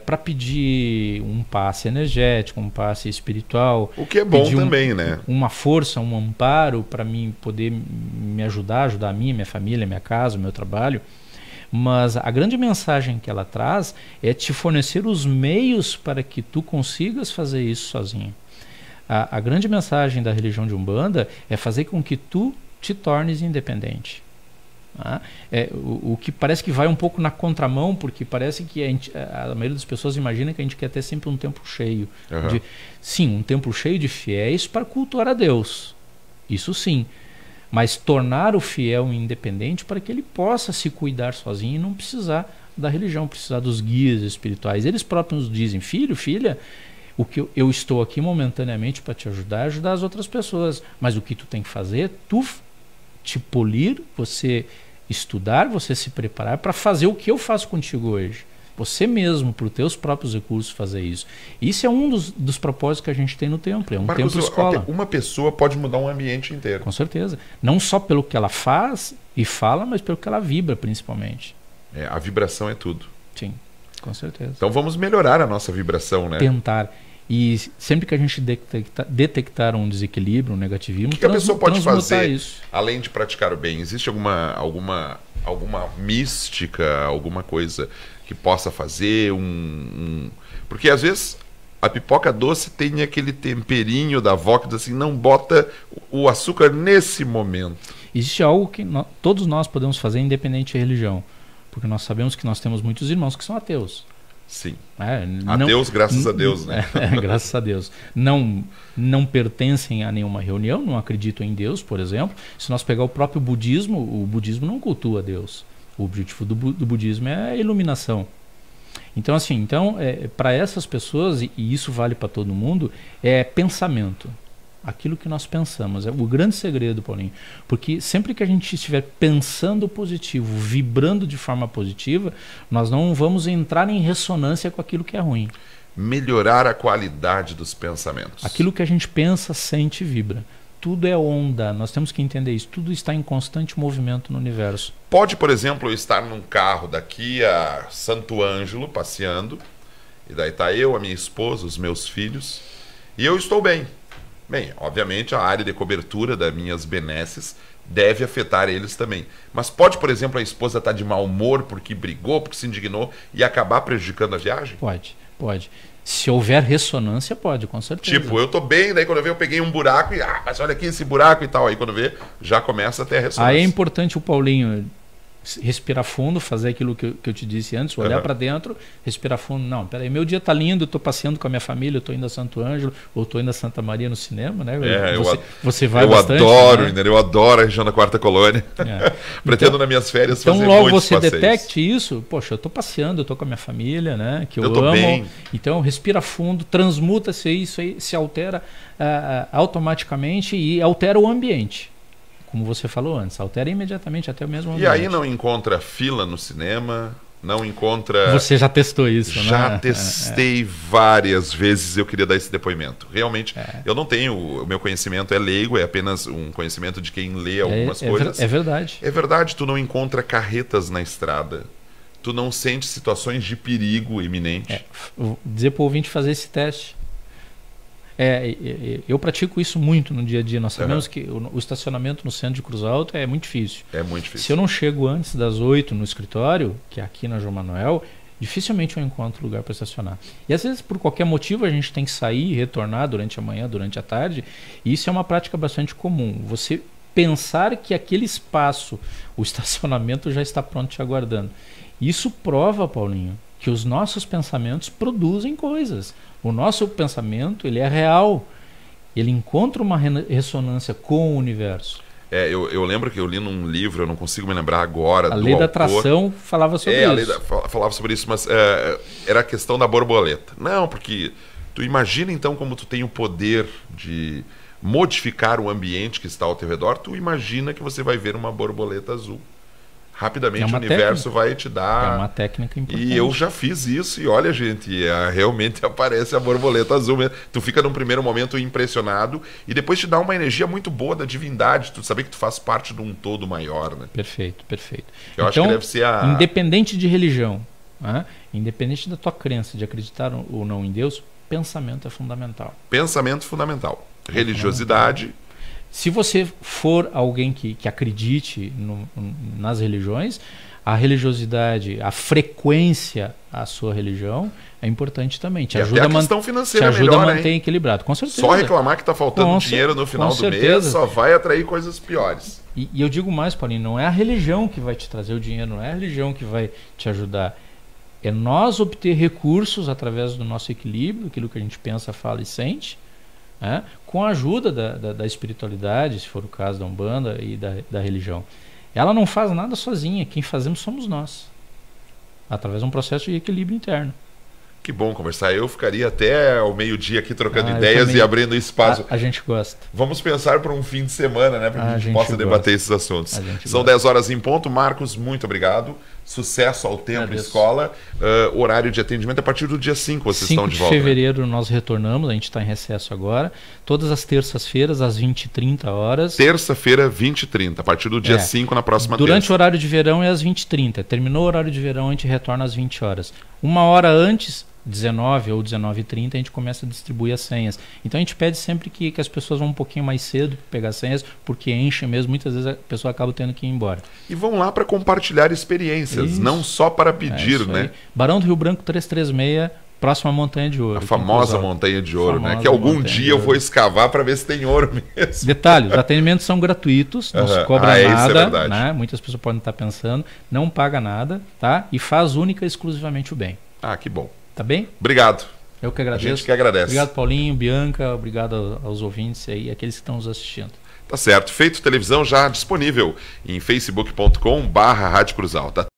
S2: para pedir um passe energético, um passe espiritual.
S1: O que é bom também, né?
S2: Uma força, um amparo para mim poder me ajudar a mim, minha família, minha casa, o meu trabalho. Mas a grande mensagem que ela traz é te fornecer os meios para que tu consigas fazer isso sozinho. A grande mensagem da religião de Umbanda é fazer com que tu te tornes independente. O que parece que vai um pouco na contramão, porque parece que a maioria das pessoas imagina que a gente quer ter sempre um templo cheio.
S1: Uhum.
S2: Sim, um templo cheio de fiéis para cultuar a Deus. Isso sim. Mas tornar o fiel independente para que ele possa se cuidar sozinho e não precisar da religião, precisar dos guias espirituais. Eles próprios nos dizem, filho, filha, o que eu estou aqui momentaneamente para te ajudar é ajudar as outras pessoas. Mas o que tu tem que fazer é tu te polir, você estudar, você se preparar para fazer o que eu faço contigo hoje. Você mesmo, por teus próprios recursos, fazer isso. Isso é um dos propósitos que a gente tem no templo. É um
S1: Marcos,
S2: templo escola.
S1: Uma pessoa pode mudar um ambiente inteiro.
S2: Com certeza. Não só pelo que ela faz e fala, mas pelo que ela vibra, principalmente.
S1: A vibração é tudo.
S2: Sim, com certeza.
S1: Então vamos melhorar a nossa vibração, né?
S2: Tentar. E sempre que a gente detectar um desequilíbrio, um negativismo,
S1: o que a pessoa pode fazer
S2: isso.
S1: Além de praticar o bem? Existe alguma mística, alguma coisa que possa fazer? Porque às vezes a pipoca doce tem aquele temperinho da avó que diz assim, não bota o açúcar nesse momento.
S2: Existe algo que todos nós podemos fazer independente de religião. Porque nós sabemos que nós temos muitos irmãos que são ateus.
S1: Sim. Ateus, graças a Deus, né?
S2: Graças a Deus. Não pertencem a nenhuma reunião, não acreditam em Deus, por exemplo. Se nós pegar o próprio budismo, o budismo não cultua Deus. O objetivo do budismo é a iluminação. Então, assim, para essas pessoas, e isso vale para todo mundo, é pensamento. Aquilo que nós pensamos. É o grande segredo, Paulinho. Porque sempre que a gente estiver pensando positivo, vibrando de forma positiva, nós não vamos entrar em ressonância com aquilo que é ruim.
S1: Melhorar a qualidade dos pensamentos.
S2: Aquilo que a gente pensa, sente e vibra. Tudo é onda, nós temos que entender isso. Tudo está em constante movimento no universo.
S1: Pode, por exemplo, eu estar num carro daqui a Santo Ângelo, passeando, e daí está eu, a minha esposa, os meus filhos, e eu estou bem. Bem, obviamente a área de cobertura das minhas benesses deve afetar eles também. Mas pode, por exemplo, a esposa estar de mau humor porque brigou, porque se indignou e acabar prejudicando a viagem?
S2: Pode, pode. Se houver ressonância, pode, com certeza.
S1: Tipo, eu tô bem, daí quando eu peguei um buraco e, mas olha aqui esse buraco e tal. Aí quando vê, já começa a ter a ressonância.
S2: Aí é importante o Paulinho respirar fundo, fazer aquilo que eu te disse antes, olhar para dentro, respirar fundo. Não, peraí, meu dia tá lindo, eu tô passeando com a minha família, eu tô indo a Santo Ângelo, ou tô indo a Santa Maria no cinema, né? Você vai bastante.
S1: Eu adoro, né? Eu adoro a região da Quarta Colônia. Pretendo nas minhas férias fazer
S2: muitos
S1: passeios.
S2: Então logo você detecte isso, poxa, eu tô passeando, eu tô com a minha família, né? Que eu
S1: tô
S2: amo.
S1: Bem.
S2: Então respira fundo, transmuta-se isso aí, se altera automaticamente e altera o ambiente. Como você falou antes, altera imediatamente até o mesmo ambiente.
S1: E aí não encontra fila no cinema, não encontra...
S2: Você já testou isso, né?
S1: Já testei várias vezes, eu queria dar esse depoimento. Realmente, eu não tenho, o meu conhecimento é leigo, é apenas um conhecimento de quem lê algumas coisas.
S2: É verdade.
S1: É verdade, tu não encontra carretas na estrada, tu não sente situações de perigo iminente.
S2: Vou dizer para o ouvinte fazer esse teste. Eu pratico isso muito no dia a dia. Nós sabemos que o estacionamento no centro de Cruz Alta é muito difícil.
S1: É muito difícil.
S2: Se eu não chego antes das 8 no escritório, que é aqui na João Manuel, dificilmente eu encontro lugar para estacionar. E às vezes, por qualquer motivo, a gente tem que sair e retornar durante a manhã, durante a tarde. E isso é uma prática bastante comum. Você pensar que aquele espaço, o estacionamento, já está pronto te aguardando. Isso prova, Paulinho, que os nossos pensamentos produzem coisas. O nosso pensamento, ele é real. Ele encontra uma ressonância com o universo.
S1: Eu lembro que eu li num livro, eu não consigo me lembrar agora.
S2: A lei da atração falava sobre isso.
S1: A lei falava sobre isso, mas era a questão da borboleta. Não, porque tu imagina então como tu tem o poder de modificar o ambiente que está ao teu redor, tu imagina que você vai ver uma borboleta azul. Rapidamente o universo vai te dar...
S2: É uma técnica importante.
S1: E eu já fiz isso e olha, gente, realmente aparece a borboleta azul mesmo. Tu fica num primeiro momento impressionado e depois te dá uma energia muito boa da divindade, tu saber que tu faz parte de um todo maior, né?
S2: Perfeito, perfeito.
S1: Eu acho que deve ser
S2: independente de religião, independente da tua crença, de acreditar ou não em Deus, pensamento é fundamental.
S1: Pensamento fundamental. Religiosidade...
S2: Se você for alguém que acredite nas religiões, a religiosidade, a frequência à sua religião é importante também. Te ajuda
S1: a questão financeira
S2: te ajuda
S1: melhor,
S2: a manter equilibrado. Com certeza.
S1: Só reclamar que está faltando dinheiro no final do mês só vai atrair coisas piores.
S2: E eu digo mais, Paulinho, não é a religião que vai te trazer o dinheiro, não é a religião que vai te ajudar. É nós obter recursos através do nosso equilíbrio, aquilo que a gente pensa, fala e sente, com a ajuda da espiritualidade, se for o caso da Umbanda e da religião. Ela não faz nada sozinha, quem fazemos somos nós, através de um processo de equilíbrio interno.
S1: Que bom conversar. Eu ficaria até ao meio-dia aqui trocando ideias e abrindo espaço.
S2: A gente gosta.
S1: Vamos pensar para um fim de semana, né? Para que a gente possa debater esses assuntos. São 10 horas em ponto. Marcos, muito obrigado. Sucesso ao Templo Escola. Horário de atendimento a partir do dia 5 vocês estão de volta.
S2: 5 de fevereiro nós retornamos, a gente está em recesso agora. Todas as terças-feiras, às 20h30.
S1: Terça-feira, 20h30. A partir do dia 5 na próxima terça.
S2: Durante o horário de verão é às 20h30. Terminou o horário de verão, a gente retorna às 20 horas. Uma hora antes, 19 ou 19h30, a gente começa a distribuir as senhas. Então a gente pede sempre que as pessoas vão um pouquinho mais cedo pegar senhas, porque enche mesmo, muitas vezes a pessoa acaba tendo que ir embora.
S1: E vão lá para compartilhar experiências, não só para pedir, né?
S2: Aí. Barão do Rio Branco 336, próxima Montanha de Ouro.
S1: A famosa Montanha de Ouro, né? Que algum dia eu vou escavar para ver se tem ouro mesmo.
S2: Detalhe, os atendimentos são gratuitos, não se cobra nada, né? Muitas pessoas podem estar pensando, não paga nada, tá? E faz única e exclusivamente o bem.
S1: Ah, que bom.
S2: Tá bem?
S1: Obrigado.
S2: Eu que agradeço.
S1: A gente que agradece.
S2: Obrigado, Paulinho, Bianca, obrigado aos ouvintes aí, aqueles que estão nos assistindo.
S1: Tá certo. Feito Televisão já disponível em facebook.com/Rádio Cruz Alta.